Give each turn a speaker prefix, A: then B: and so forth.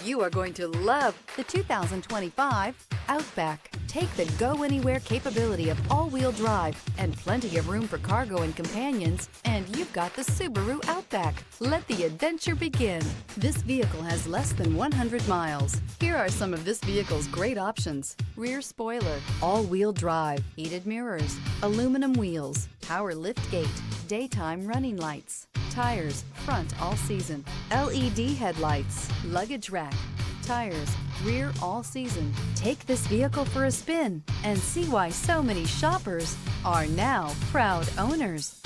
A: You are going to love the 2025 Outback. Take the go-anywhere capability of all-wheel drive and plenty of room for cargo and companions, and you've got the Subaru Outback. Let the adventure begin. This vehicle has less than 100 miles. Here are some of this vehicle's great options: rear spoiler, all-wheel drive, heated mirrors, aluminum wheels, power liftgate, daytime running lights, tires, front all season, LED headlights, luggage rack, tires, rear all season. Take this vehicle for a spin and see why so many shoppers are now proud owners.